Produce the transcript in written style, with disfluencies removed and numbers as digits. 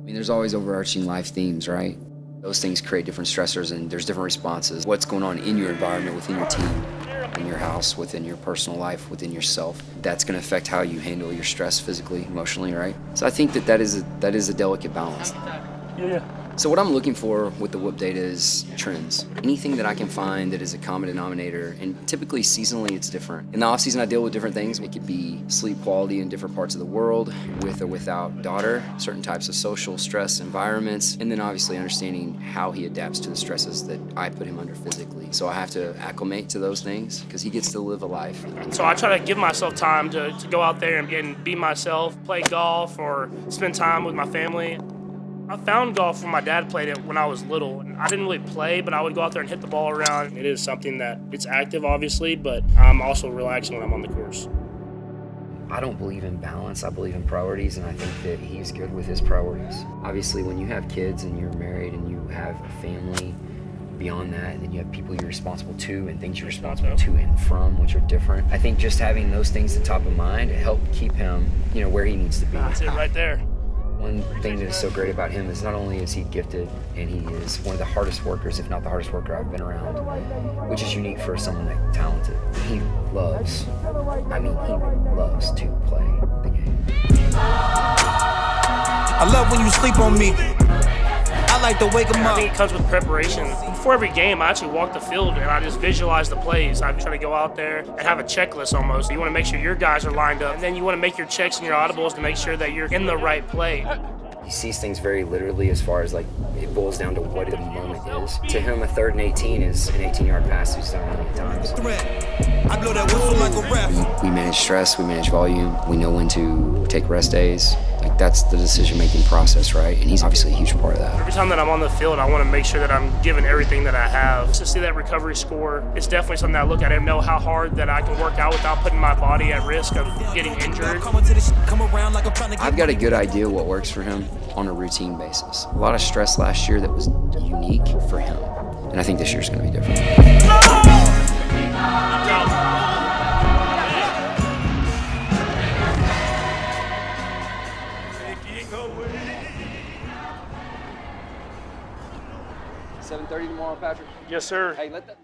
mean, there's always overarching life themes, right? Those things create different stressors and there's different responses. What's going on in your environment, within your team, in your house, within your personal life, within yourself, that's going to affect how you handle your stress physically, emotionally, right? So I think that is a delicate balance. Yeah. So what I'm looking for with the whoop data is trends. Anything that I can find that is a common denominator, and typically seasonally it's different. In the off season I deal with different things. It could be sleep quality in different parts of the world, with or without daughter, certain types of social stress environments, and then obviously understanding how he adapts to the stresses that I put him under physically. So I have to acclimate to those things because he gets to live a life. So I try to give myself time to go out there and be myself, play golf or spend time with my family. I found golf when my dad played it when I was little. I didn't really play, but I would go out there and hit the ball around. It is something that it's active, obviously, but I'm also relaxing when I'm on the course. I don't believe in balance. I believe in priorities, and I think that he's good with his priorities. Obviously, when you have kids and you're married and you have a family beyond that, and then you have people you're responsible to and things you're responsible to and from, which are different. I think just having those things at the top of mind help keep him, where he needs to be. That's it right there. One thing that is so great about him is not only is he gifted, and he is one of the hardest workers, if not the hardest worker I've been around, which is unique for someone that talented. He loves to play the game. I love when you sleep on me. I like to wake him I up. think it comes with preparation. Before every game, I actually walk the field and I just visualize the plays. I try to go out there and have a checklist almost. You want to make sure your guys are lined up, and then you want to make your checks and your audibles to make sure that you're in the right play. He sees things very literally as far as it boils down to what the moment is. To him, a 3rd and 18 is an 18-yard pass he's done a million times. I blow that whistle like a ref. We manage stress, we manage volume, we know when to take rest days. That's the decision-making process, right? And he's obviously a huge part of that. Every time that I'm on the field, I want to make sure that I'm giving everything that I have. To see that recovery score, it's definitely something I look at and know how hard that I can work out without putting my body at risk of getting injured. I've got a good idea what works for him on a routine basis. A lot of stress last year that was unique for him, and I think this year's going to be different. 7:30 tomorrow, Patrick. Yes, sir. Hey, let